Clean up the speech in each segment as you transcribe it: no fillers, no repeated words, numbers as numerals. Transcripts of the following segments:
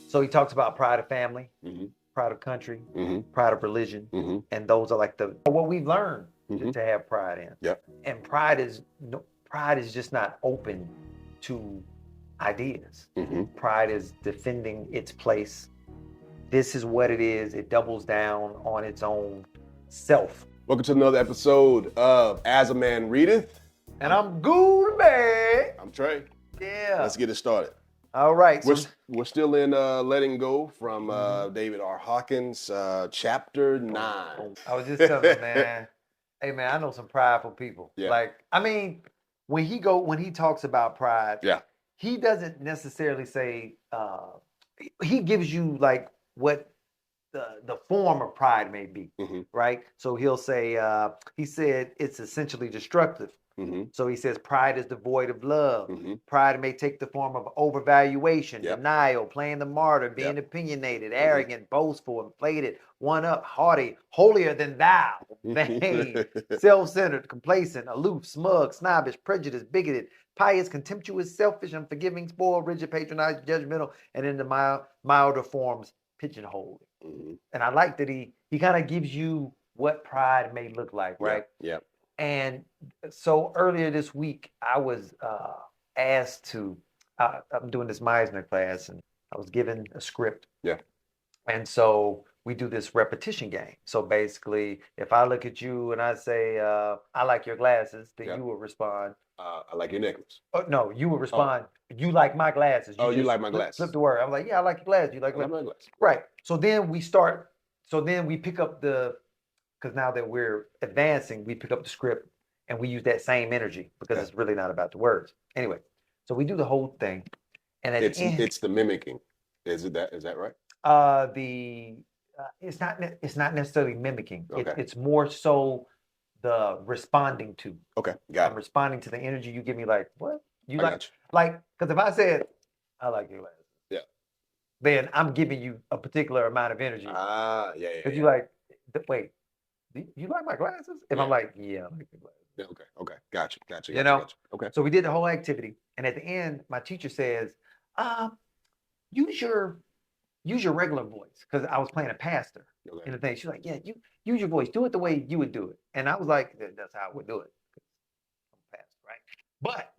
So he talks about pride of family, Mm-hmm. pride of country, Mm-hmm. pride of religion, Mm-hmm. and those are like the what we've learned Mm-hmm. to have pride in. Yep. And pride is just not open to ideas. Mm-hmm. Pride is defending its place. This is what it is. It doubles down on its own self. Welcome to another episode of As a Man Readeth. And I'm Goolsby. I'm Trey. Yeah. Let's get it started. All right. We're still in Letting Go from David R. Hawkins, chapter 9. I was just telling him, man. Hey, man, I know some prideful people. Yeah. Like, I mean, when he talks about pride, Yeah. he doesn't necessarily say. He gives you like what the form of pride may be, right? So he'll say, he said it's essentially destructive. Mm-hmm. So he says pride is devoid of love. Mm-hmm. Pride may take the form of overvaluation, Yep. denial, playing the martyr, being Yep. opinionated, arrogant, boastful, inflated, one up, haughty, holier than thou, vain, self-centered, complacent, aloof, smug, snobbish, prejudiced, bigoted, pious, contemptuous, selfish, unforgiving, spoiled, rigid, patronizing, judgmental, and in the milder forms, pigeonholed. Mm-hmm. And I like that he kind of gives you what pride may look like, right? Yep. And so earlier this week, I was asked to, I'm doing this Meisner class, and I was given a script. Yeah. And so we do this repetition game. So basically, if I look at you and I say, I like your glasses, then you will respond. I like your necklace. Oh, no, you will respond, you like my glasses. You like my glasses. Flip the word. I'm like, yeah, I like your glasses. You like my glasses. Right. So then we pick up because now that we're advancing, we pick up the script and we use that same energy because it's really not about the words. Anyway, so we do the whole thing, and at the end, it's the mimicking. Is that right? It's not necessarily mimicking. Okay. It's more so the responding to. Okay, got it. I'm responding to the energy you give me. Like what you I like? Because if I said I like your glasses, yeah, then I'm giving you a particular amount of energy. Yeah. Because you like, wait, you like my glasses? If I'm like, yeah, I like your glasses. Yeah, okay. Gotcha. Okay. So we did the whole activity, and at the end, my teacher says, use your regular voice, because I was playing a pastor in the thing. She's like, yeah, you use your voice, do it the way you would do it. And I was like, that's how I would do it. I'm a pastor, right? But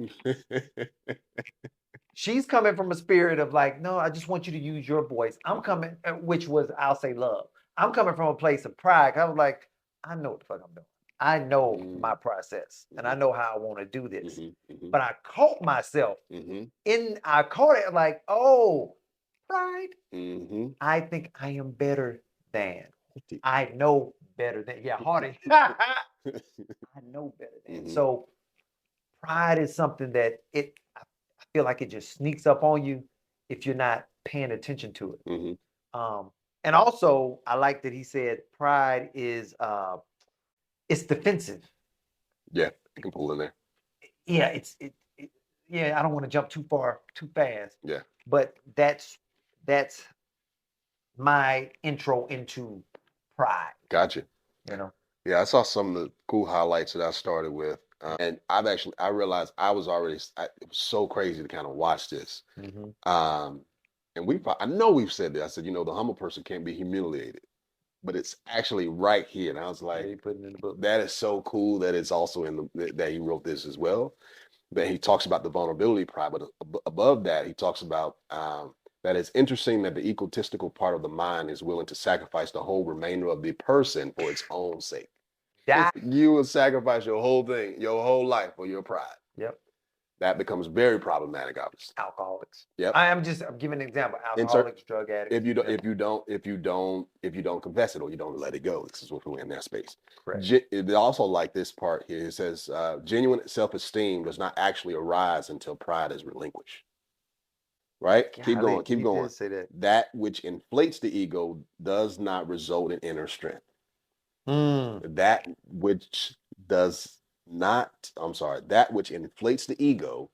she's coming from a spirit of like, no, I just want you to use your voice. I'm coming, which was, I'll say, love. I'm coming from a place of pride. I was like, I know what the fuck I'm doing. I know my process, and I know how I want to do this. But I caught myself I caught it like, oh, pride. I think I am better than. I know better than. Yeah, haughty. I know better than. So pride is something that I feel like it just sneaks up on you if you're not paying attention to it. And also, I like that he said pride is it's defensive. Yeah, you can pull in there. Yeah, I don't want to jump too fast. Yeah. But that's my intro into pride. Gotcha. Yeah, I saw some of the cool highlights that I started with. And I realized it was so crazy to kind of watch this. And I know we've said that. I said, the humble person can't be humiliated, but it's actually right here. And I was like, putting in the book. That is so cool that it's also that he wrote this as well. But he talks about the vulnerability pride, but above that, he talks about that it's interesting that the egotistical part of the mind is willing to sacrifice the whole remainder of the person for its own sake. You will sacrifice your whole thing, your whole life for your pride. Yep. That becomes very problematic, obviously. Alcoholics. Yep. I'm giving an example. Alcoholics, drug addicts. If you don't confess it or you don't let it go, this is what we're in that space. Correct. It also like this part here. It says genuine self-esteem does not actually arise until pride is relinquished. Right? Keep going. Say that. That which inflates the ego does not result in inner strength. That which inflates the ego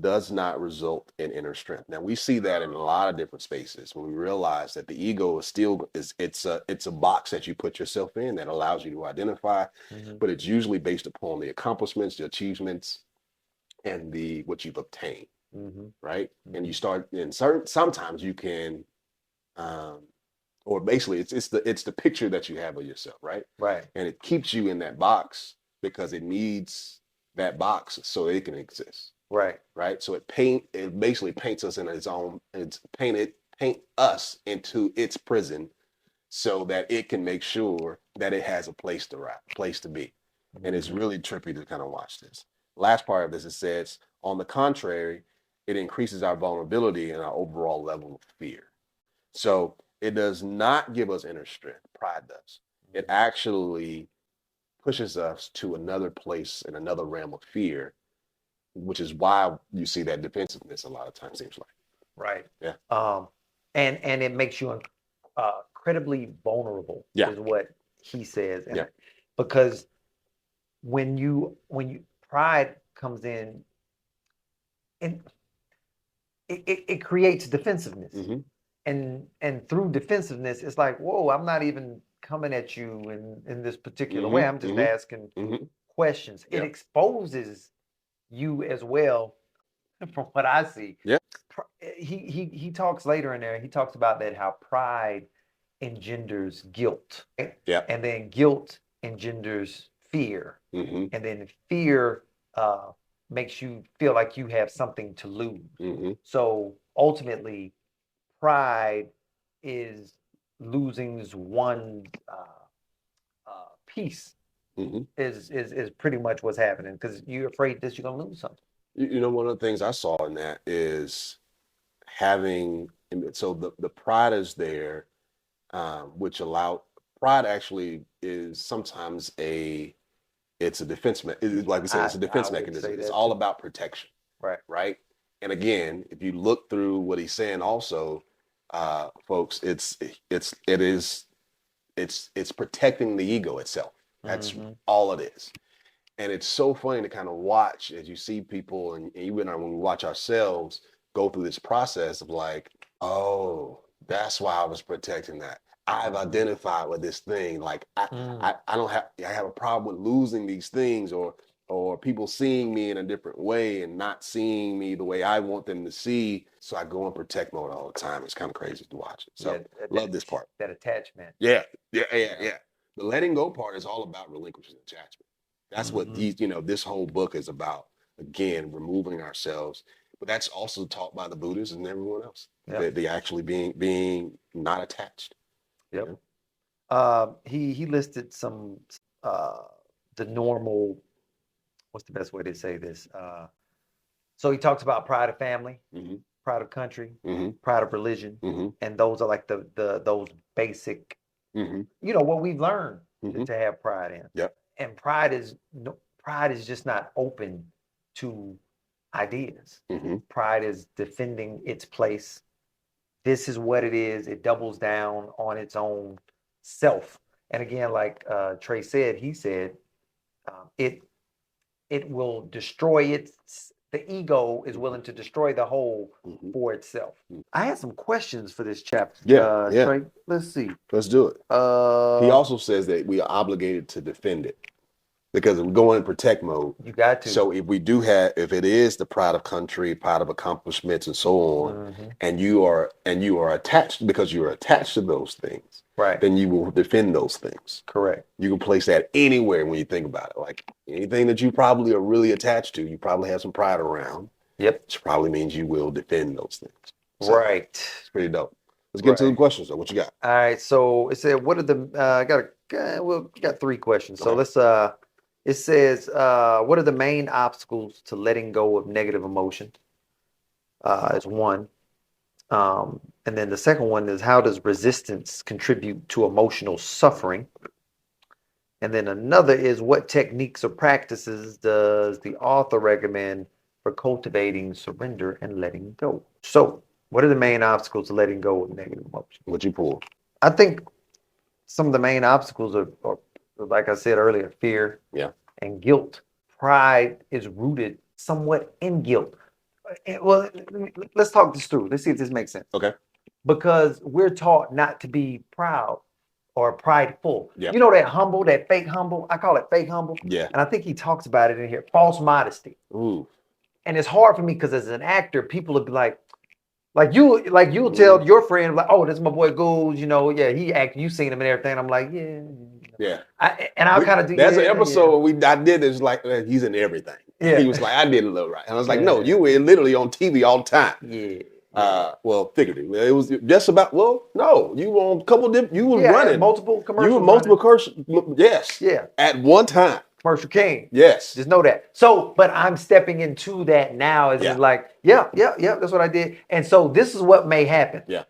does not result in inner strength. Now we see that in a lot of different spaces when we realize that the ego it's a box that you put yourself in that allows you to identify, but it's usually based upon the accomplishments, the achievements, and what you've obtained. Right? And you start sometimes you can or basically it's the picture that you have of yourself, right? Right. And it keeps you in that box because it needs that box so it can exist. Right. Right. So it basically paints us in its own, paint us into its prison so that it can make sure that it has a place to be. And it's really trippy to kind of watch this. Last part of this, it says, on the contrary, it increases our vulnerability and our overall level of fear. So it does not give us inner strength. Pride does. It actually pushes us to another place in another realm of fear, which is why you see that defensiveness a lot of times, seems like. Right. Yeah. And it makes you incredibly vulnerable, Yeah. is what he says. And Yeah. because when you pride comes in, and it creates defensiveness. Mhm. And through defensiveness, it's like, whoa, I'm not even coming at you in this particular way. I'm just asking questions. It Yep. exposes you as well, from what I see. Yeah. He talks later in there. He talks about that, how pride engenders guilt. Right? Yeah. And then guilt engenders fear. Mhm. And then fear makes you feel like you have something to lose. Mhm. So ultimately, pride is losing one piece. Mhm. Is pretty much what's happening, because you're afraid that you're gonna lose something. You know, one of the things I saw in that is having, so the pride is there, which pride actually is sometimes it's a defense, like we said, it's a defense mechanism. It's all about protection. Right. Right. And again, if you look through what he's saying also, folks, it's protecting the ego itself. That's all it is. And it's so funny to kind of watch as you see people, and even when we watch ourselves go through this process of like, oh, that's why I was protecting that. I've identified with this thing. Like I have a problem with losing these things, or people seeing me in a different way and not seeing me the way I want them to see. So I go in protect mode all the time. It's kind of crazy to watch it. So love this part. That attachment. Yeah. The letting go part is all about relinquishing attachment. That's what this whole book is about. Again, removing ourselves, but that's also taught by the Buddhists and everyone else. Yep. They actually being not attached. Yep. He listed some the normal. What's the best way to say this? So he talks about pride of family, pride of country, pride of religion, and those are like those basic. What we've learned to have pride in. Yep. And pride is just not open to ideas. Pride is defending its place. This is what it is. It doubles down on its own self. And again, like Trey said, he said, it will destroy the ego is willing to destroy the whole for itself. I had some questions for this chapter. Yeah. Trey, let's see. Let's do it. He also says that we are obligated to defend it, because we go in protect mode. You got to. So if it is the pride of country, pride of accomplishments, and so on, and you are attached, because you are attached to those things, right? Then you will defend those things. Correct. You can place that anywhere when you think about it. Like anything that you probably are really attached to, you probably have some pride around. Yep. Which probably means you will defend those things. So, right. It's pretty dope. Let's get to the questions. So what you got? All right. So it said, what are the got 3 questions. So let's it says, what are the main obstacles to letting go of negative emotion? Is one. And then the second one is, how does resistance contribute to emotional suffering? And then another is, what techniques or practices does the author recommend for cultivating surrender and letting go? So what are the main obstacles to letting go of negative emotion? What you pull? I think some of the main obstacles are like I said earlier, fear and guilt. Pride is rooted somewhat in guilt. Well, let's talk this through. Let's see if this makes sense. Okay. Because we're taught not to be proud or prideful. Yep. You know that humble, that fake humble? I call it fake humble. Yeah. And I think he talks about it in here. False modesty. Ooh. And it's hard for me because as an actor, people would be like, Like you'll tell your friend like, oh, this is my boy Gould, yeah, he act. You seen him and everything. I'm like, yeah. Yeah. And I'll kind of do. There's an episode I did is like he's in everything. Yeah. He was like, I did a little right. And I was like, no, you were literally on TV all the time. Yeah. Well, figuratively, it was just about. Well, no, you were on a couple of you were running multiple commercials. You were multiple commercials. Yes. Yeah. At one time. Commercial king. Yes. Just know that. So, but I'm stepping into that now. It's just like, yeah. That's what I did. And so this is what may happen. Yeah.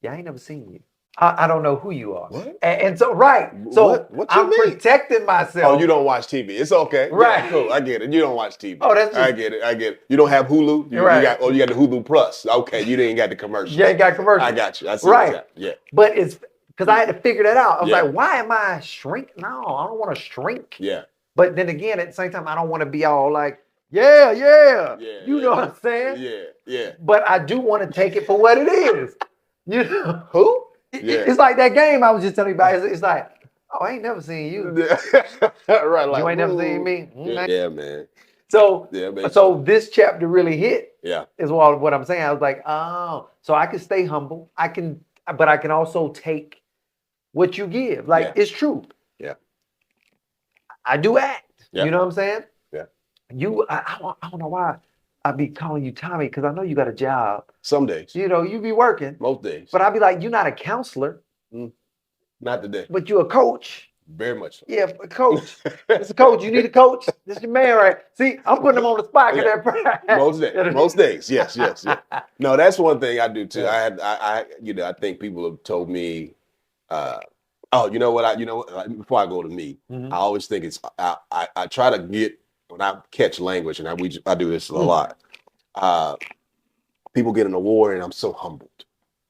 I ain't never seen you. I don't know who you are. What? And so, right. So what I'm protecting myself. Oh, you don't watch TV. It's okay. Right. Yeah, cool. I get it. You don't watch TV. Oh, that's just... I get it. You don't have Hulu? You got the Hulu Plus. Okay, you didn't got the commercial. You ain't got commercial. I got you. I see right. Yeah. But it's because I had to figure that out. I was like, why am I shrink? No, I don't want to shrink. Yeah. But then again, at the same time, I don't want to be all like, yeah. You know what I'm saying? Yeah. But I do want to take it for what it is. You know? Who? It's like that game I was just telling you about. It's like, oh, I ain't never seen you. Right. Like, you ain't never seen me. Yeah, man. So this chapter really hit. Yeah. Is what I'm saying. I was like, oh, so I can stay humble. But I can also take what you give. Like, it's true. Yeah. I do act. Yeah. You know what I'm saying? Yeah. I don't know why I be calling you Tommy, because I know you got a job. Some days. You be working. Most days. But I'll be like, you're not a counselor. Not today. But you're a coach. Very much so. Yeah, a coach. It's a coach. You need a coach. This is your man, right? See, I'm putting him on the spot. Most days. Yes. No, that's one thing I do too. I think people have told me, before I go to me, I always think it's I try to get, when I catch language, and I do this a lot. People get an award, and I'm so humbled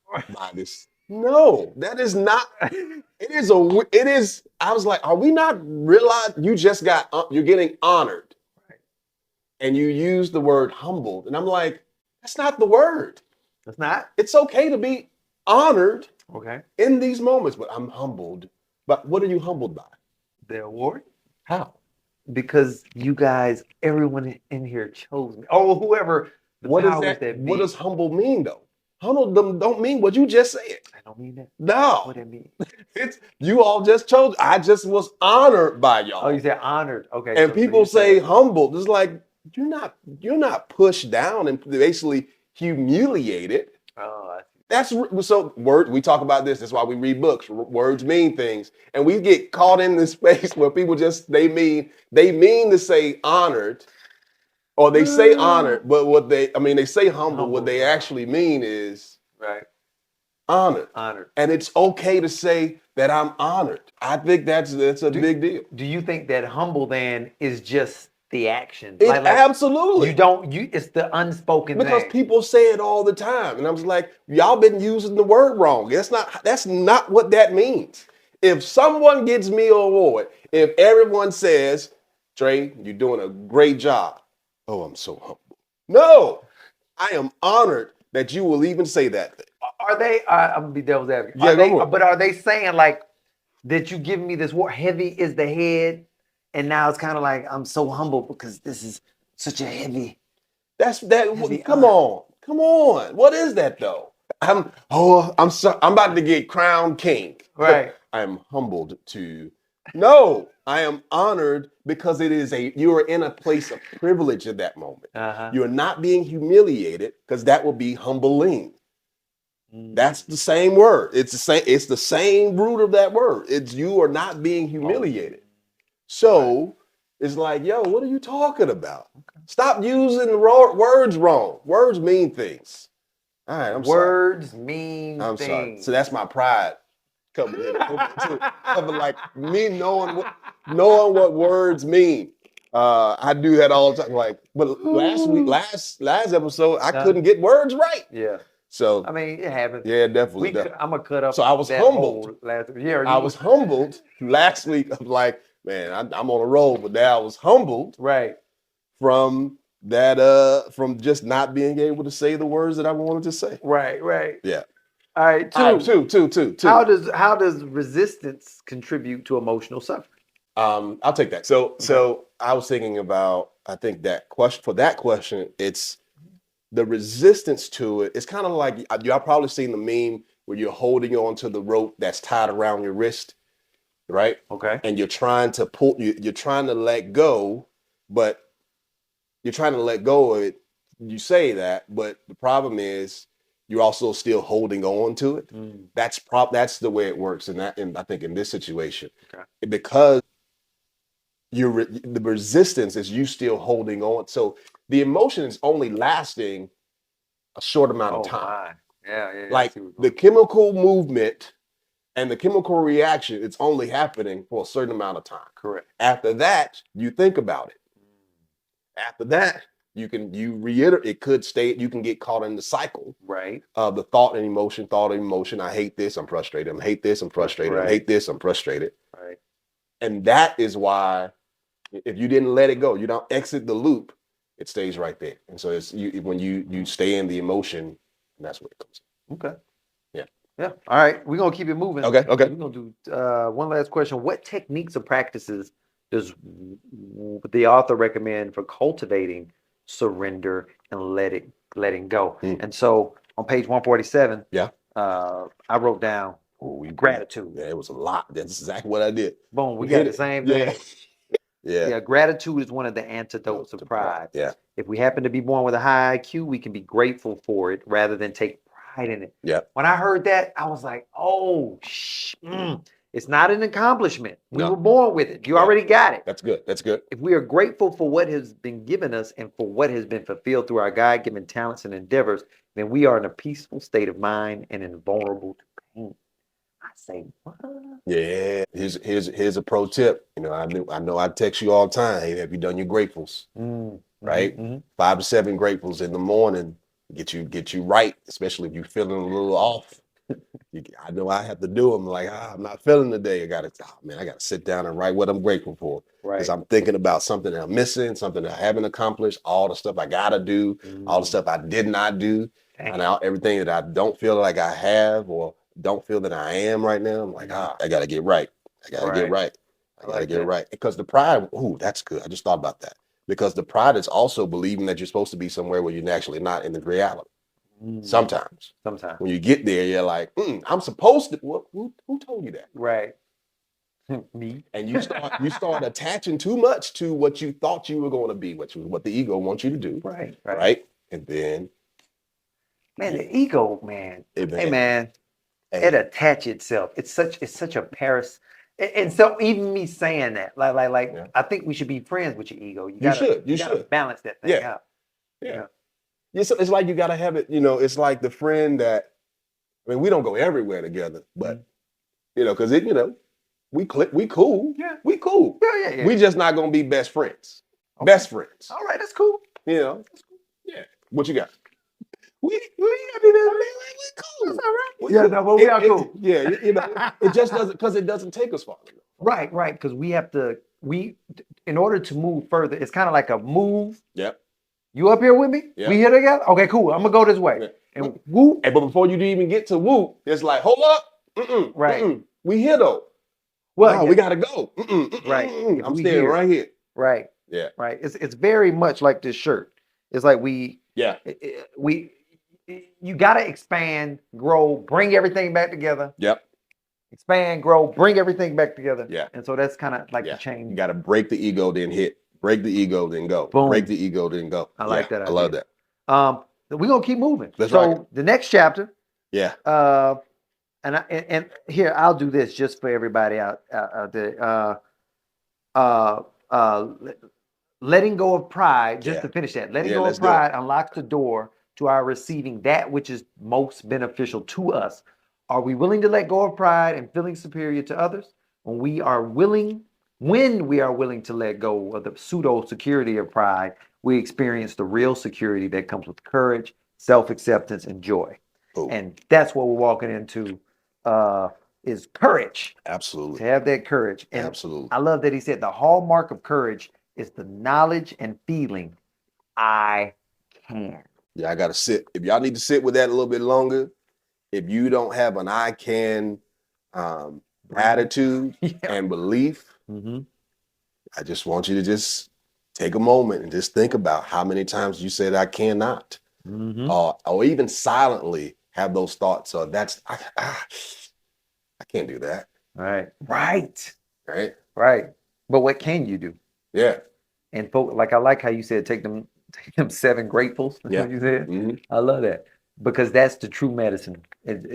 by this. No, that is not. It is. I was like, are we not realizing you're getting honored, and you use the word humbled, and I'm like, that's not the word. That's not. It's okay to be honored. Okay. In these moments, but I'm humbled. But what are you humbled by? The award. How? Because you guys, everyone in here chose me. Oh, whoever. What does humble mean, though? Humble don't mean what you just said. I don't mean that. No. What it mean? It's you all just chose. I just was honored by y'all. Oh, you said honored. Okay. And people say humbled. It's like you're not pushed down and basically humiliated. Oh, that's so word. We talk about this. That's why we read books. Words mean things, and we get caught in this space where people they mean to say honored, or they say honored, but they say humble. What they actually mean is honored. Honored, and it's okay to say that I'm honored. I think that's a big deal. Do you think that humble then is just the action? Absolutely. It's the unspoken because thing. people say it all the time, and I was like, y'all been using the word wrong. That's not what that means. If someone gets me an award, if everyone says, Trey, you're doing a great job. Oh, I'm so humble. No, I am honored that you will even say that thing. Are they? I'm gonna be devil's advocate. Yeah, but are they saying like that you give me this word? Heavy is the head. And now it's kind of like I'm so humble because this is such a heavy. Come on. What is that though? I'm about to get crowned king. Right. I'm humbled to. No, I am honored because you are in a place of privilege at that moment. You're not being humiliated because that will be humbling. That's the same word. It's the same root of that word. You are not being humiliated. So it's like, yo, what are you talking about? Okay. Stop using the words wrong. Words mean things. All right, I'm sorry. Words mean things. I'm sorry. So that's my pride coming in. Like me knowing what words mean. I do that all the time. Like, but last episode, I couldn't get words right. Yeah. So I mean, it happens. Yeah, definitely. I'm gonna cut up. So I was humbled. I was humbled last week. I'm like, man, I'm on a roll, but now I was humbled, from that, from just not being able to say the words that I wanted to say. Right. Yeah. All right. Two. How does resistance contribute to emotional suffering? I'll take that. So I was thinking about, I think that question, it's the resistance to it, it's kind of like y'all probably seen the meme where you're holding on to the rope that's tied around your wrist, right? Okay. And you're trying to pull, you're trying to let go, but you're trying to let go of it. You say that, but the problem is you're also still holding on to it. That's the way it works in that. And I think in this situation, because the resistance is you still holding on. So the emotion is only lasting a short amount of time. Yeah. Like the chemical movement and the chemical reaction, it's only happening for a certain amount of time. Correct. After that, you think about it. After that, you reiterate. It could stay. You can get caught in the cycle, right? Of the thought and emotion. I hate this. I'm frustrated. I hate this. I'm frustrated. I hate this. I'm frustrated. Right. And that is why, if you didn't let it go, you don't exit the loop, it stays right there. And so it's when you stay in the emotion, and that's where it comes. Okay. Yeah. All right. We're gonna keep it moving. Okay. We're gonna do one last question. What techniques or practices does the author recommend for cultivating surrender and letting go? And so on page 147, I wrote down gratitude. Yeah, it was a lot. That's exactly what I did. Boom, we got the same thing. Yeah. Gratitude is one of the antidotes of pride. Yeah. If we happen to be born with a high IQ, we can be grateful for it rather than take pride in it. Yeah. When I heard that, I was like, oh, it's not an accomplishment. We were born with it. You already got it. That's good. That's good. If we are grateful for what has been given us and for what has been fulfilled through our God-given talents and endeavors, then we are in a peaceful state of mind and invulnerable to pain. I say, what? Yeah. Here's a pro tip. I know I text you all the time. Hey, have you done your gratefuls? Right? 5 to 7 gratefuls in the morning get you right, especially if you're feeling a little off. I know I have to do them. Like, I'm not feeling today. I gotta sit down and write what I'm grateful for. Because I'm thinking about something that I'm missing, something that I haven't accomplished, all the stuff I gotta do, all the stuff I did not do, and everything that I don't feel like I have or don't feel that I am right now. I'm like, I gotta get right. I gotta get right. I gotta get right. Because the pride, that's good. I just thought about that. Because the pride is also believing that you're supposed to be somewhere where you're actually not in the reality. Sometimes when you get there, you're like, I'm supposed to. Who told you that? Right. Me. And you start attaching too much to what you thought you were going to be, which was what the ego wants you to do. Right. And then, the ego, man. Hey, man. It attach itself. It's such a Paris. And so even me saying that, like, I think we should be friends with your ego. You should balance that thing out. Yeah. It's like you got to have it. It's like the friend that, we don't go everywhere together, but because we click, we cool. Yeah, we cool. Yeah. We just not gonna be best friends. Okay. Best friends. All right, that's cool. That's cool. Yeah. What you got? We cool. That's all right. Yeah, but we are cool. It just doesn't, because it doesn't take us far enough. Right. Because in order to move further, it's kind of like a move. Yep. You up here with me? Yep. We here together? Okay, cool. I'm gonna go this way. And whoop. But before you even get to whoop, it's like, hold up. Right. We here though. Well, we gotta go. Right. I'm staying right here. Right. Yeah. Right. It's very much like this shirt. It's like you gotta expand, grow, bring everything back together. Yep. Expand, grow, bring everything back together. Yeah. And so that's kind of like the change. You gotta break the ego, then hit. Break the ego, then go. Boom. Break the ego, then go. I like that idea. I love that. We're gonna keep moving. That's right. So the next chapter. Yeah. And here I'll do this just for everybody out there. Letting go of pride. Just to finish that. Letting go of pride unlocks the door to our receiving that which is most beneficial to us. Are we willing to let go of pride and feeling superior to others? When we are willing to let go of the pseudo security of pride, we experience the real security that comes with courage, self-acceptance, and joy. Ooh. And that's what we're walking into, is courage. Absolutely. To have that courage. And absolutely. I love that he said the hallmark of courage is the knowledge and feeling, I can. Yeah, I got to sit. If y'all need to sit with that a little bit longer, if you don't have an I can attitude and belief, I just want you to just take a moment and just think about how many times you said I cannot. or even silently have those thoughts. So I can't do that. Right. But what can you do? Yeah. And like I like how you said, take them 7 gratefuls. That's Yeah. what you said. Mhm. I love that because that's the true medicine. It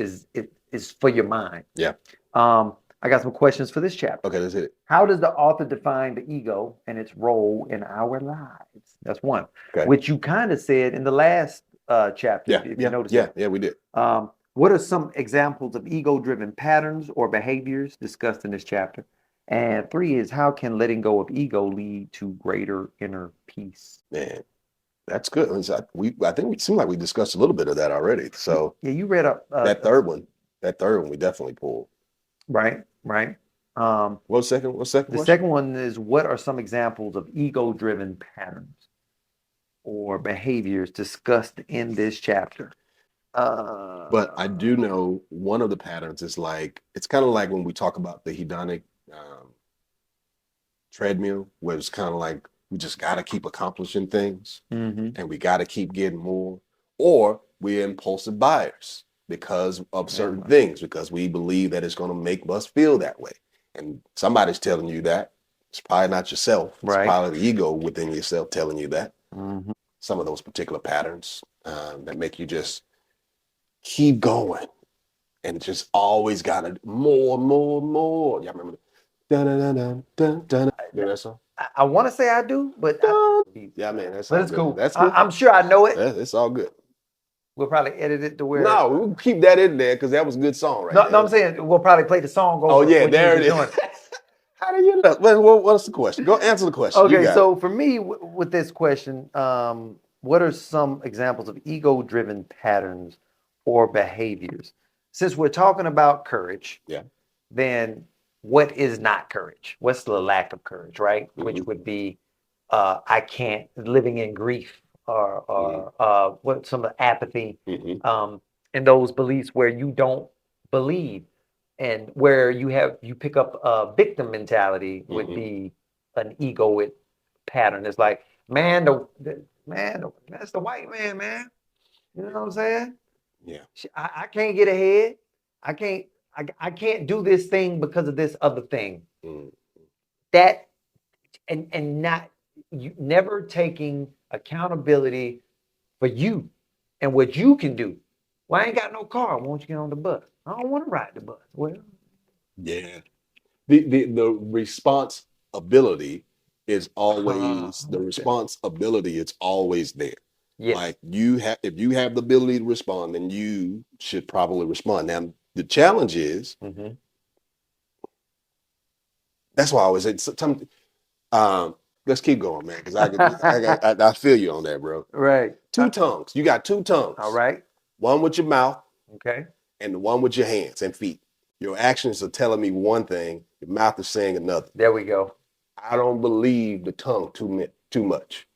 is for your mind. Yeah. I got some questions for this chapter. Okay, let's hit it. How does the author define the ego and its role in our lives? That's one. Okay. Which you kind of said in the last chapter. Yeah. If Yeah. you noticed Yeah. that. Yeah, we did. What are some examples of ego-driven patterns or behaviors discussed in this chapter? And 3 is how can letting go of ego lead to greater inner peace? Man, that's good. I think it seemed like we discussed a little bit of that already. So Yeah, you read up that third one we definitely pulled. right. What's second? What's second? The second one is what are some examples of ego-driven patterns or behaviors discussed in this chapter? But I do know one of the patterns is like it's kind of like when we talk about the hedonic treadmill, where it's kind of like we just got to keep accomplishing things and we got to keep getting more, or we're impulsive buyers because of certain things, because we believe that it's going to make us feel that way. And somebody's telling you that. It's probably not yourself. It's probably the ego within yourself telling you that. Some of those particular patterns that make you just keep going and just always got to more. Y'all remember? Dun, dun, dun, dun, dun. You know that song? I want to say I do, but yeah, man, that's but it's good. cool. That's good. I'm sure I know it. It's all good. We'll probably edit it to where. No, we'll keep that in there because that was a good song, right? No, I'm saying we'll probably play the song. Oh yeah, there it is. How do you know? What's the question? Go answer the question. Okay, so for me, with this question, what are some examples of ego-driven patterns or behaviors? Since we're talking about courage, then what is not courage? What's the lack of courage, right? Which would be I can't, living in grief or what some of the apathy, and those beliefs where you don't believe and where you pick up a victim mentality would be an egoic pattern. It's like, man, that's the white man. You know what I'm saying? Yeah. I can't get ahead. I can't do this thing because of this other thing. That and not you never taking accountability for you and what you can do. Well, I ain't got no car. Why don't you get on the bus? I don't want to ride the bus. Well, yeah. The responsibility is always It's always there. Yes. Like if you have the ability to respond, then you should probably respond. Now the challenge is that's why I always say sometimes. Let's keep going, man, because I feel you on that, bro. Right. 2 tongues. You got 2 tongues. All right. One with your mouth. Okay. And the one with your hands and feet. Your actions are telling me one thing. Your mouth is saying another. There we go. I don't believe the tongue too much.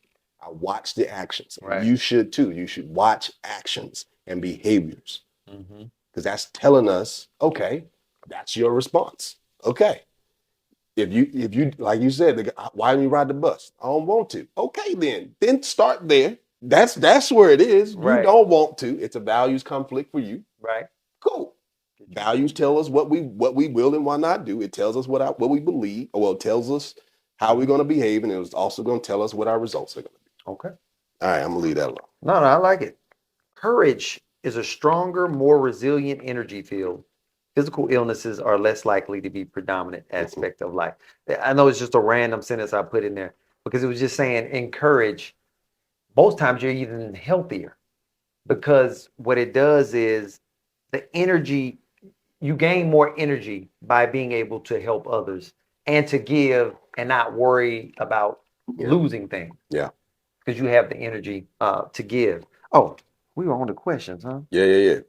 I watch the actions. Right. You should too. You should watch actions and behaviors. Because that's telling us, okay, that's your response. Okay. If you like you said, why don't you ride the bus? I don't want to. Okay, then start there. That's where it is. You don't want to. It's a values conflict for you. Right. Cool. Values tell us what we will and why not do. It tells us what we believe. Well, it tells us how we're going to behave, and it's also going to tell us what our results are going to be. Okay. All right, I'm gonna leave that alone. No, I like it. Courage is a stronger, more resilient energy field. Physical illnesses are less likely to be predominant aspect of life. I know it's just a random sentence I put in there because it was just saying in courage, most times you're even healthier because what it does is the energy, you gain more energy by being able to help others and to give and not worry about losing things. Yeah. Because you have the energy to give. Oh, we were on the questions, huh? Yeah.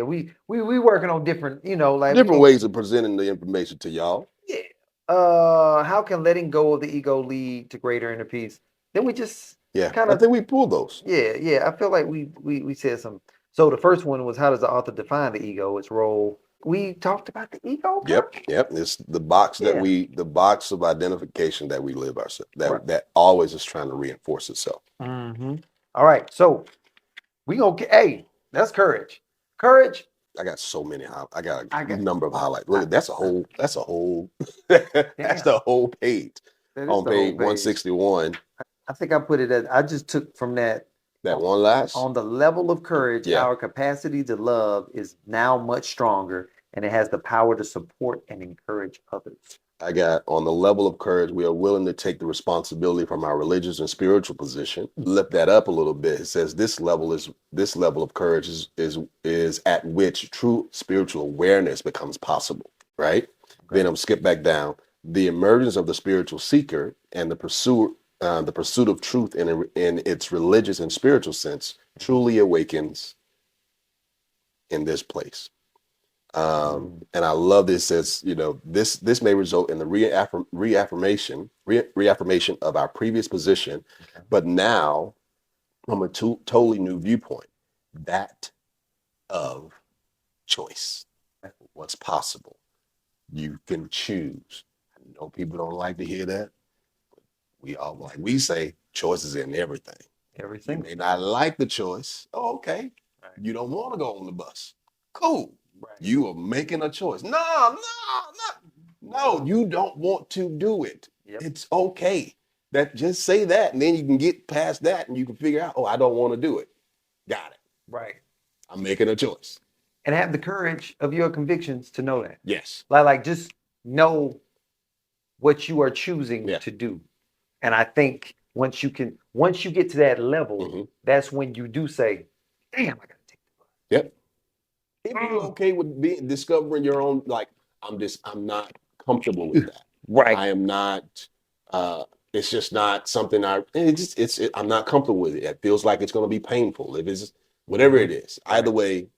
We working on different, like different ways of presenting the information to y'all. Yeah. How can letting go of the ego lead to greater inner peace? Then we just I think we pulled those. Yeah. I feel like we said some. So the first one was how does the author define the ego, its role? We talked about the ego. Yep. It's the box the box of identification that we live ourselves. That always is trying to reinforce itself. All right. So We gonna get. Hey, that's courage. Courage. I got so many. I got I a got. number of highlights. Look, that's a whole. That's Damn, the whole page that is on the whole page page. 161. I think I put it at. I just took from that. That one last. On the level of courage, Yeah. our capacity to love is now much stronger, and it has the power to support and encourage others. I got on the level of courage, we are willing to take the responsibility from our religious and spiritual position. Lift that up a little bit. It says this level of courage is at which true spiritual awareness becomes possible. Right. Okay. Then I'm skip back down. The emergence of the spiritual seeker and the pursuit of truth in its religious and spiritual sense truly awakens in this place. And I love this. Says, this may result in the reaffirmation of our previous position, okay, but now from a totally new viewpoint, that of choice. What's possible? You can choose. I know people don't like to hear that. We say choices in everything. Everything. You may not like the choice. Oh, okay. Right. You don't want to go on the bus. Cool. Right. You are making a choice. No, you don't want to do it. Yep. It's okay. Just say that, and then you can get past that, and you can figure out, I don't want to do it. Got it. Right. I'm making a choice. And have the courage of your convictions to know that. Yes. Like just know what you are choosing to do. And I think once you get to that level, mm-hmm, that's when you do say, damn, I gotta take the bus. Yep. If you're okay with discovering your own, I'm not comfortable with that. Right. I am not, it's just not something I'm not comfortable with it. It feels like it's going to be painful. If it's whatever it is, either way.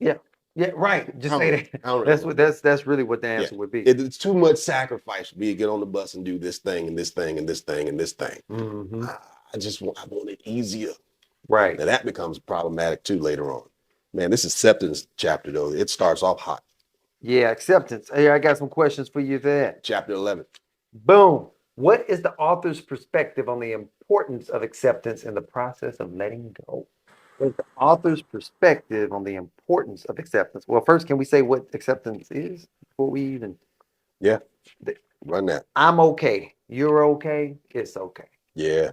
Yeah. Yeah. Right. Just say that. That's really what the answer would be. It's too much sacrifice for me to get on the bus and do this thing and this thing and this thing and this thing. Mm-hmm. I want it easier. Right. Now that becomes problematic too later on. Man, this acceptance chapter though, it starts off hot. Yeah, acceptance. Hey, I got some questions for you there. Chapter 11. Boom. What is the author's perspective on the importance of acceptance in the process of letting go? What is the author's perspective on the importance of acceptance? Well, first, can we say what acceptance is before we even? Yeah. Run that. I'm okay. You're okay. It's okay. Yeah.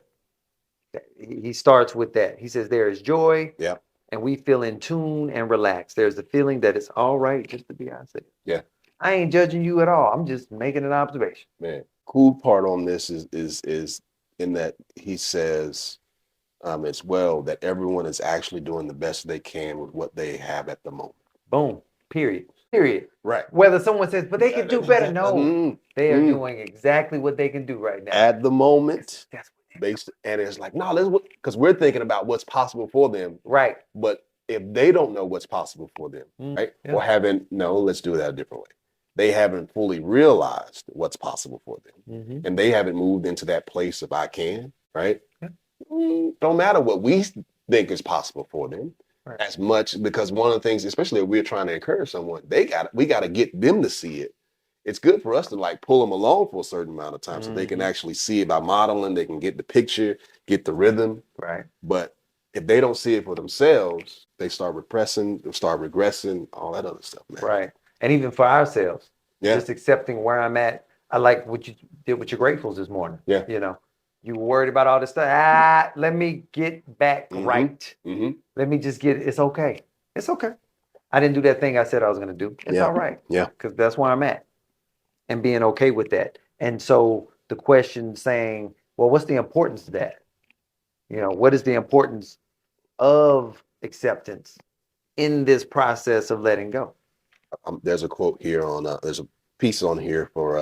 He starts with that. He says there is joy. Yeah. And we feel in tune and relaxed. There's the feeling that it's all right just to be ourselves. Yeah. I ain't judging you at all. I'm just making an observation. Man, cool part on this is in that he says as well that everyone is actually doing the best they can with what they have at the moment. Boom. Period. Right. Whether someone says, but they can do better. No, they are doing exactly what they can do right now. At the moment. And it's like, no, because we're thinking about what's possible for them. Right. But if they don't know what's possible for them, right? Yeah. Or let's do that a different way. They haven't fully realized what's possible for them. Mm-hmm. And they haven't moved into that place of I can, right? Yeah. Don't matter what we think is possible for them as much, because one of the things, especially if we're trying to encourage someone, we got to get them to see it. It's good for us to pull them along for a certain amount of time so they can actually see it by modeling. They can get the picture, get the rhythm. Right. But if they don't see it for themselves, they start repressing, start regressing, all that other stuff, man. Right. And even for ourselves, just accepting where I'm at. I like what you did with your gratefuls this morning. Yeah. You were worried about all this stuff. Let me get back right. Mm-hmm. Let me just it's okay. It's okay. I didn't do that thing I said I was going to do. It's all right. Yeah. Because that's where I'm at. And being okay with that. And so the question saying, well, what's the importance of that? What is the importance of acceptance in this process of letting go? There's a quote here there's a piece on here for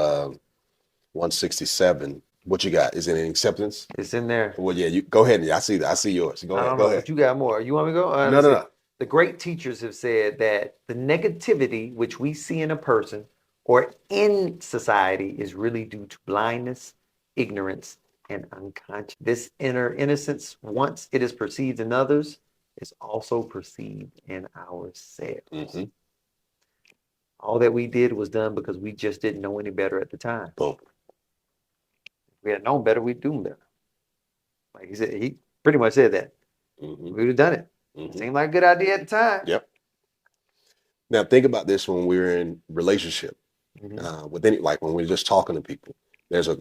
167. What you got? Is it an acceptance? It's in there. Well, yeah, you go ahead. I see that. I see yours. Go ahead. Go ahead. But you got more. You want me to go? No. The great teachers have said that the negativity which we see in a person or in society is really due to blindness, ignorance, and unconscious. This inner innocence, once it is perceived in others, is also perceived in ourselves. Mm-hmm. All that we did was done because we just didn't know any better at the time. Boom. If we had known better, we'd do better. Like he said, he pretty much said that. Mm-hmm. We would have done it. Mhm. Seemed like a good idea at the time. Yep. Now think about this when we're in relationship Mhm. with any, like when we're just talking to people. There's a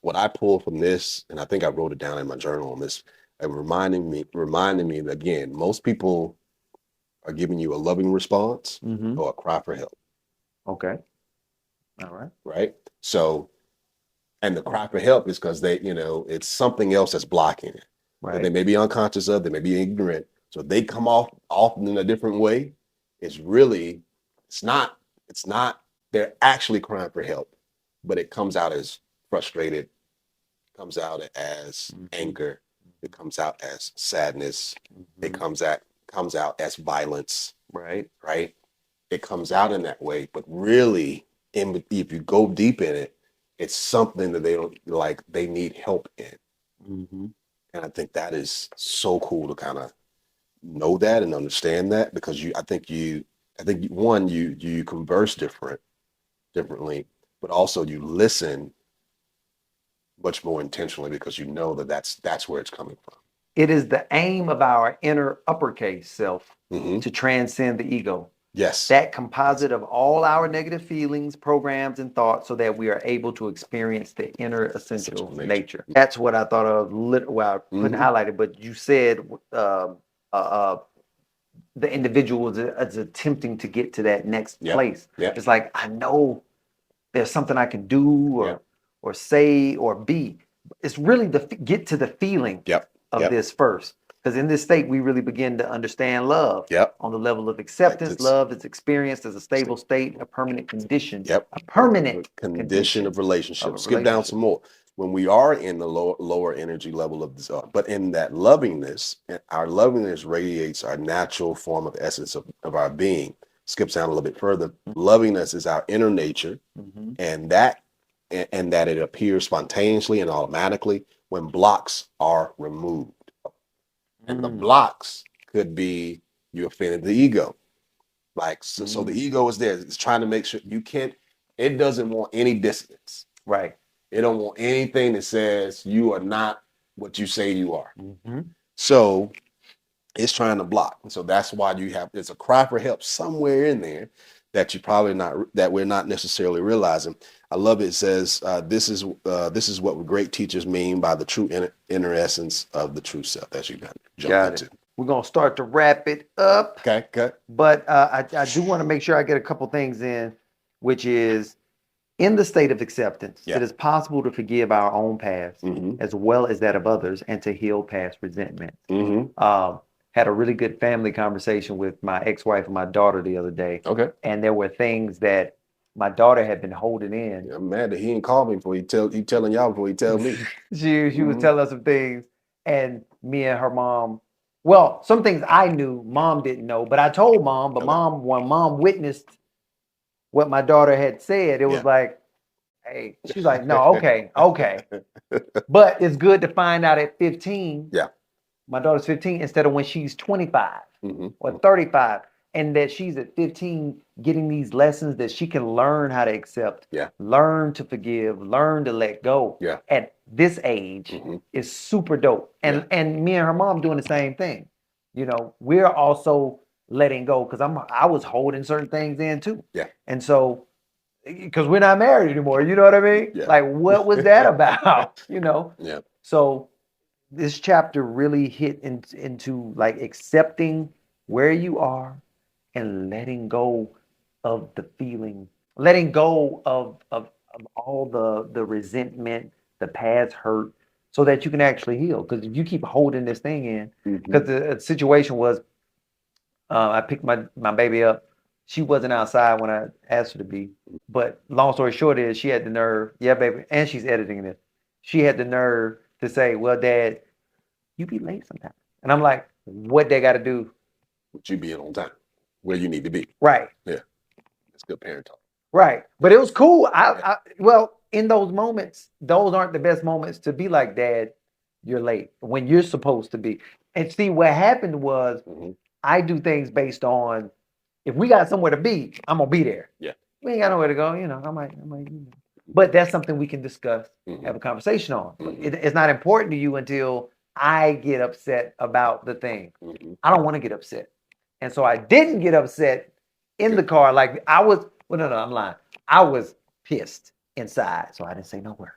what I pull from this, and I think I wrote it down in my journal on this, and reminding me that again, most people are giving you a loving response Mhm. or a cry for help, Okay. All right. right? So, and the cry for help is because they, it's something else that's blocking it that they Right. may be unconscious of, they may be ignorant. So they come off often in a different way. It's really, it's not, they're actually crying for help, but it comes out as frustrated, comes out as Mhm. anger, it comes out as sadness, it Mhm. comes out as violence, Right. right? It comes out in that way, but really, if you go deep in it, it's something that they don't like, they need help in. Mhm. And I think that is so cool to kind of know that and understand that, because one, you converse differently, but also you listen much more intentionally because you know that that's where it's coming from. It is the aim of our inner uppercase self Hmm. to transcend the ego. Yes. That composite of all our negative feelings, programs, and thoughts, so that we are able to experience the inner essential Essential nature. nature. That's what I thought of. Well, I couldn't Mhm. highlight it, but you said the individual is attempting to get to that next Yep. place. Yep. It's like, I know there's something I can do or Yep. or say or be. It's really get to the feeling Yep. of Yep. this first. Because in this state, we really begin to understand love Yep. on the level of acceptance. It's Love is experienced as a stable state, a permanent condition, Yep. a permanent condition of of relationship. a Skip down relationship. some more. When we are in the lower energy level of this, but in that lovingness, our lovingness radiates our natural form of essence of our being. Skips down a little bit further. Lovingness is our inner nature, Mhm. and that it appears spontaneously and automatically when blocks are removed. And the Mm. blocks could be you offended the ego. Like, so the Mm. ego is there. It's trying to make sure it doesn't want any dissonance. Right. It don't want anything that says you are not what you say you are. Mhm. So it's trying to block. And so that's why it's a cry for help somewhere in there that we're not necessarily realizing. I love it. It says, this is what great teachers mean by the true inner essence of the true self. That you got to jump Got into. it. We're gonna start to wrap it up. Okay, good. But I do want to make sure I get a couple things in, which is in the state of acceptance, Yeah. it is possible to forgive our own past Mm-hmm. as well as that of others and to heal past resentment. Mm-hmm. Had a really good family conversation with my ex-wife and my daughter the other day. Okay. And there were things that my daughter had been holding in. I'm mad that he didn't call me before he telling y'all before he tell me. She was telling us some things, and me and her mom. Well, some things I knew, mom didn't know, but I told mom. But Okay. when mom witnessed what my daughter had said, it was like, hey, she's like, no, okay. But it's good to find out at 15. Yeah. My daughter's 15 instead of when she's 25 Mm-hmm. or 35. And that she's at 15 getting these lessons that she can learn how to accept, Yeah. learn to forgive, learn to let go. Yeah. At this age Mm-hmm. is super dope. And me and her mom doing the same thing. You know, we're also letting go because I was holding certain things in too. Yeah. And so because we're not married anymore, you know what I mean? Yeah. Like, what was that about? You know? Yeah. So this chapter really hit into like accepting where you are and letting go of the feeling, letting go of all the resentment, the past hurt, so that you can actually heal. Because if you keep holding this thing in, because the situation was, I picked my baby up. She wasn't outside when I asked her to be. But long story short is she had the nerve, yeah, baby, and she's editing this. She had the nerve to say, well, Dad, you be late sometimes. And I'm like, what they got to do? But you being on time where you need to be. Right. Yeah. It's good parent talk. Right. But it was cool. Well, in those moments, those aren't the best moments to be like, Dad, you're late when you're supposed to be. And see, what happened was I do things based on if we got somewhere to be, I'm gonna be there. Yeah. We ain't got nowhere to go, you know. I might, but that's something we can discuss, have a conversation on. It's not important to you until I get upset about the thing. Mhm. I don't want to get upset. And so I didn't get upset in the car. Like I was, well, no, I'm lying. I was pissed inside. So I didn't say no word.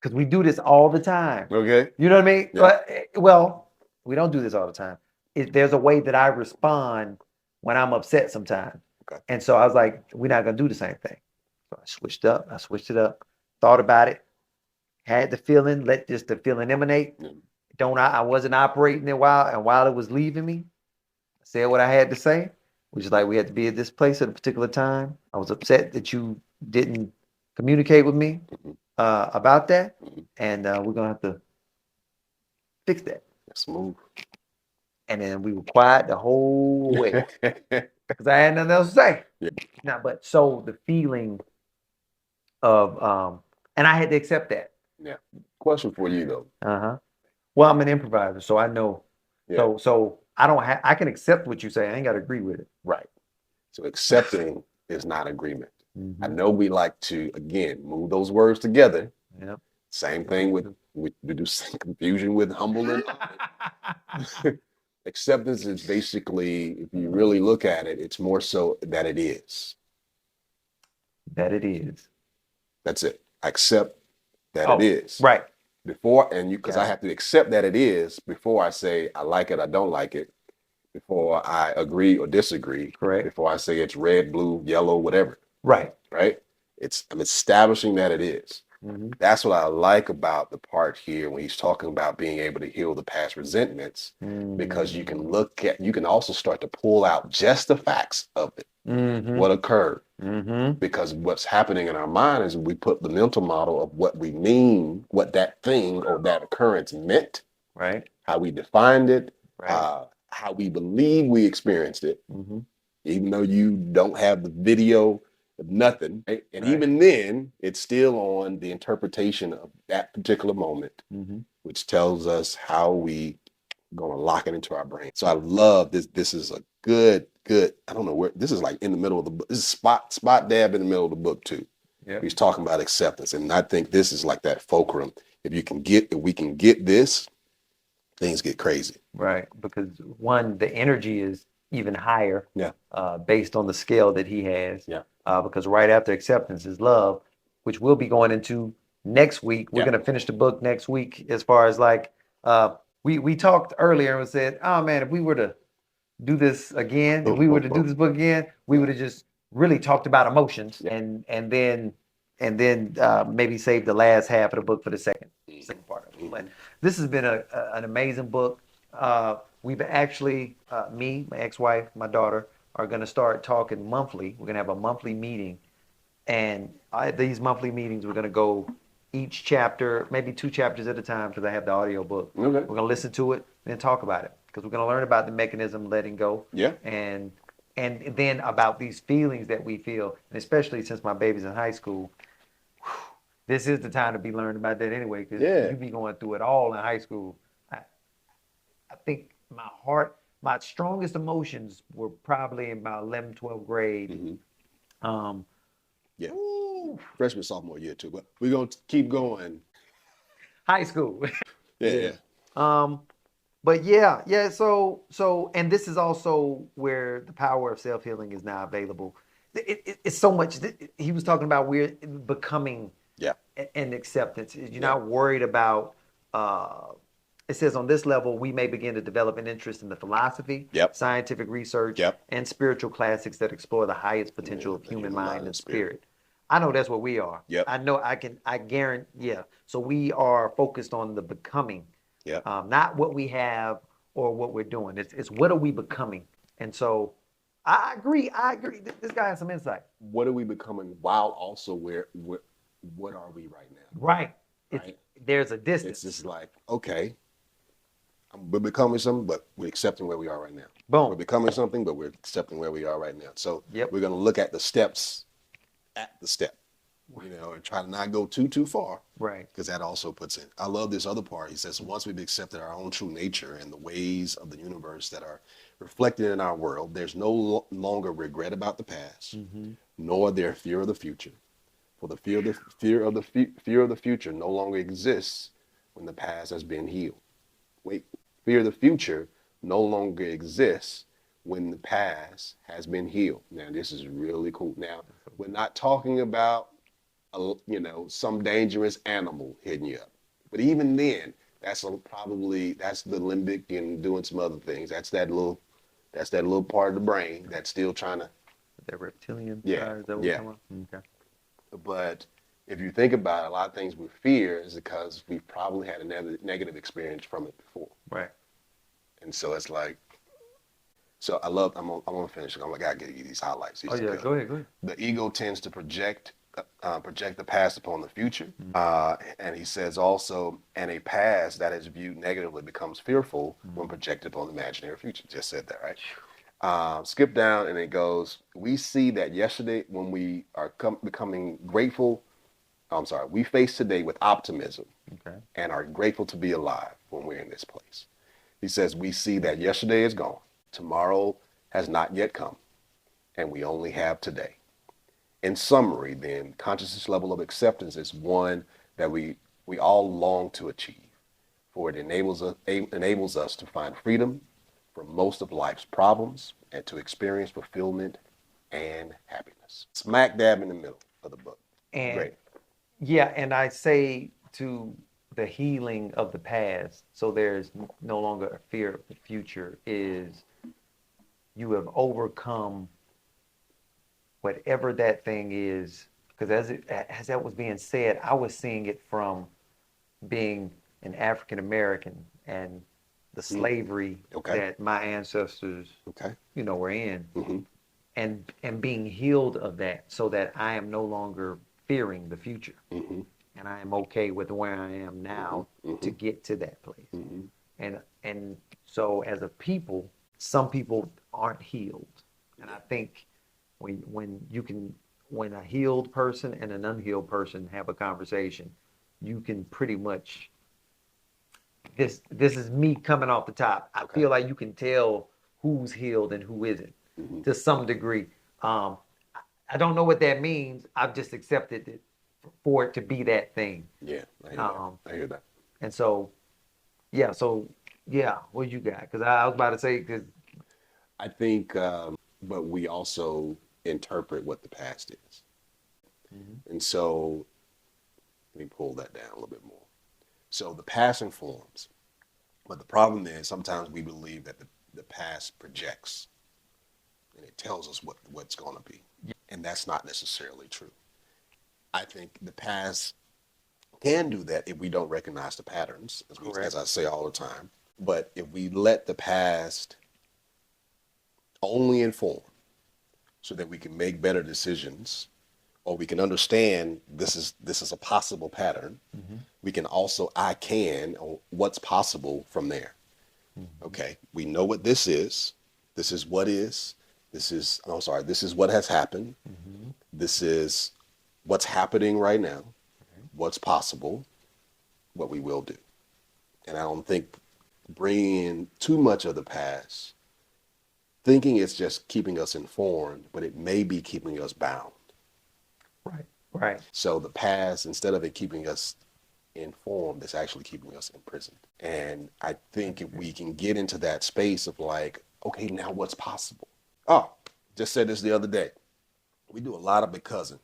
Because we do this all the time. Okay. You know what I mean? Yeah. Well, we don't do this all the time. There's a way that I respond when I'm upset sometimes. Okay. And so I was like, we're not going to do the same thing. So I switched up. I switched it up. Thought about it. Had the feeling. Let just the feeling emanate. I wasn't operating it while it was leaving me. I said what I had to say, which is like we had to be at this place at a particular time. I was upset that you didn't communicate with me about that, and we're gonna have to fix that. Smooth. And then we were quiet the whole way because I had nothing else to say. Yeah. Now, but so the feeling of and I had to accept that. Yeah. Question for you though. Well, I'm an improviser, so I know. Yeah. So I don't have. I can accept what you say. I ain't got to agree with it. Right. So accepting is not agreement. I know we like to again move those words together. Yep. Same thing with we do confusion with humble and acceptance is basically, if you really look at it, it's more so that it is. That it is. That's it. I accept that it is. Right. Before, and you, because I have to accept that it is before I say I like it, I don't like it, before I agree or disagree. Correct. Before I say it's red, blue, yellow, whatever. Right. Right. I'm establishing that it is. That's what I like about the part here when he's talking about being able to heal the past resentments, because you can also start to pull out just the facts of it, what occurred. Because what's happening in our mind is we put the mental model of what we mean, what that thing or that occurrence meant, right? How we defined it, right. How we believe we experienced it, even though you don't have the video of nothing. Right? And even then, it's still on the interpretation of that particular moment, which tells us how we gonna lock it into our brain. So I love this. This is a good. I don't know where this is, like in the middle of the book. This is spot dab in the middle of the book too. Yeah. He's talking about acceptance, and I think this is like that fulcrum. If we can get this, things get crazy. Right, because one, the energy is even higher. Yeah. Based on the scale that he has. Yeah. Because right after acceptance is love, which we'll be going into next week. We're going to finish the book next week. As far as like, we talked earlier and said, oh man, if we were to do this again, if we were to do this book again, we would have just really talked about emotions and then maybe save the last half of the book for the second part of it. But this has been an amazing book. We've actually, me, my ex-wife, my daughter, are going to start talking monthly. We're going to have a monthly meeting. And these monthly meetings, we're going to go each chapter, maybe 2 chapters at a time, because I have the audio book. Okay. We're going to listen to it and then talk about it, because we're going to learn about the mechanism, letting go. Yeah. And then about these feelings that we feel, and especially since my baby's in high school, this is the time to be learning about that anyway, because you be going through it all in high school. I think my strongest emotions were probably in about 11th, 12th grade. Yeah. Ooh. Freshman, sophomore year too, but we're going to keep going. High school. Yeah. But yeah. So, and this is also where the power of self-healing is now available. It's so much. He was talking about we're becoming and acceptance. You're not worried about, it says on this level, we may begin to develop an interest in the philosophy, scientific research, and spiritual classics that explore the highest potential of human mind and spirit. I know that's what we are. I know I guarantee. So we are focused on the becoming, not what we have or what we're doing. It's what are we becoming? And so I agree. This guy has some insight. What are we becoming while also what are we right now? Right. There's a distance. It's just like, okay, we're becoming something, but we're accepting where we are right now. Boom. We're becoming something, but we're accepting where we are right now. So we're going to look at the steps at the step, and try to not go too far. Right. Because that also puts in. I love this other part. He says, once we've accepted our own true nature and the ways of the universe that are reflected in our world, there's no longer regret about the past, nor their fear of the future. For the fear of the future no longer exists when the past has been healed. wait, fear the future no longer exists when the past has been healed. Now, this is really cool. Now, we're not talking about, some dangerous animal hitting you up. But even then, that's the limbic and doing some other things. That's that little part of the brain that's still trying to. That reptilian Yeah, side, is that what yeah. we're talking about? Okay. But if you think about it, a lot of things we fear is because we've probably had a negative experience from it before. Right. And so it's like, so I'm gonna finish. I gotta give you these highlights. Oh yeah, go ahead. The ego tends to project the past upon the future. And he says also, and a past that is viewed negatively becomes fearful when projected upon the imaginary future. Just said that, right? Skip down and it goes, we see that yesterday when we are becoming grateful, we face today with optimism and are grateful to be alive when we're in this place. He says, we see that yesterday is gone. Tomorrow has not yet come, and we only have today. In summary, then, consciousness level of acceptance is one that we all long to achieve, for it enables us to find freedom from most of life's problems and to experience fulfillment and happiness. Smack dab in the middle of the book. And Great. yeah, and I say to the healing of the past, so there's no longer a fear of the future, is you have overcome whatever that thing is. Because as that was being said, I was seeing it from being an African American and the slavery that my ancestors, were in, and being healed of that, so that I am no longer fearing the future, and I am okay with where I am now to get to that place. And so as a people, some people aren't healed, and I think when a healed person and an unhealed person have a conversation, you can pretty much, this is me coming off the top. I feel like you can tell who's healed and who isn't to some degree. I don't know what that means. I've just accepted it for it to be that thing. Yeah, I hear that. And so, what you got? Because I was about to say, because I think, but we also interpret what the past is. And so, let me pull that down a little bit more. So the past informs, but the problem is sometimes we believe that the past projects and it tells us what's going to be. And that's not necessarily true. I think the past can do that if we don't recognize the patterns, as I say all the time. But if we let the past only inform so that we can make better decisions, or we can understand this is a possible pattern, we can also or what's possible from there. Okay, we know what this is. This is what is. This is what has happened. This is what's happening right now, what's possible, what we will do. And I don't think bringing in too much of the past, thinking it's just keeping us informed, but it may be keeping us bound. Right. So the past, instead of it keeping us informed, it's actually keeping us imprisoned. And I think if we can get into that space of like, okay, now what's possible? Oh, just said this the other day. We do a lot of becauseing.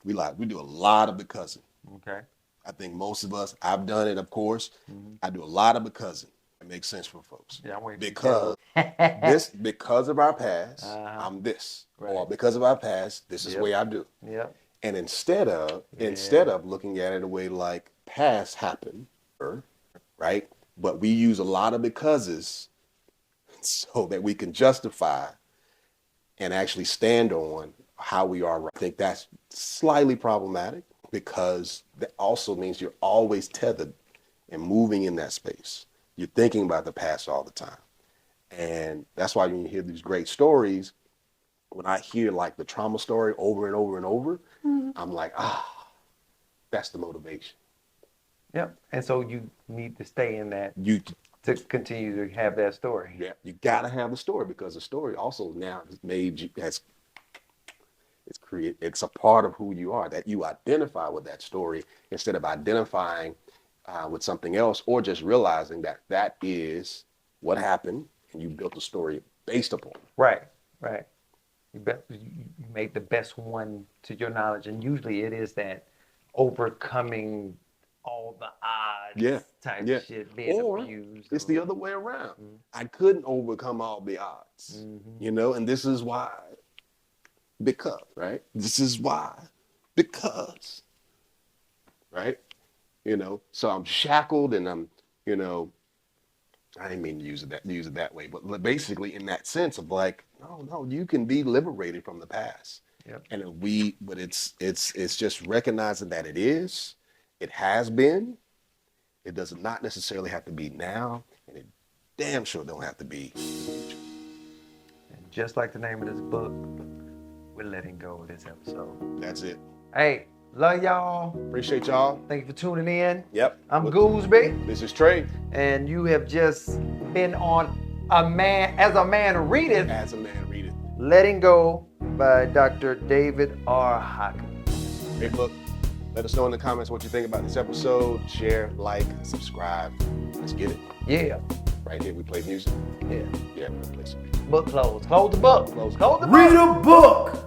We do a lot of becauseing. Okay. I think most of us, I've done it, of course. I do a lot of becauseing. It makes sense for folks. Yeah, I'm waiting because of our past, I'm this. Right. Or because of our past, this is the way I do. Yep. And instead of looking at it a way like past happened, right? But we use a lot of becauses so that we can justify and actually stand on how we are. I think that's slightly problematic because that also means you're always tethered and moving in that space. You're thinking about the past all the time. And that's why when you hear these great stories, when I hear like the trauma story over and over and over, I'm like, that's the motivation. Yep. And so you need to stay in that to continue to have that story. Yeah, you got to have the story because the story also now has made you, it's a part of who you are, that you identify with that story instead of identifying with something else, or just realizing that that is what happened and you built a story based upon it. Right, right. You make the best one to your knowledge, and usually it is that overcoming all the odds type shit being Or abused. it's the other way around. I couldn't overcome all the odds, you know, and this is why. Because, right? This is why. Because, right? You know, so I'm shackled and I'm, you know, I didn't mean to use it that way, but basically in that sense of like, no, you can be liberated from the past. Yep. And but it's just recognizing that it has been, it does not necessarily have to be now, and it damn sure don't have to be in the future. And just like the name of this book, we're letting go of this episode. That's it. Hey, love y'all. Appreciate y'all. Thank you for tuning in. Yep. I'm Goolsby. This is Trey. And you have just been on As a Man Readeth. As a Man Readeth. Letting Go by Dr. David R. Hawkins. Great book. Let us know in the comments what you think about this episode. Share, like, subscribe. Let's get it. Yeah. Right here we play music. Yeah. Yeah, we play some music. Book closed. Close the book. Close. Close the book. Read a book.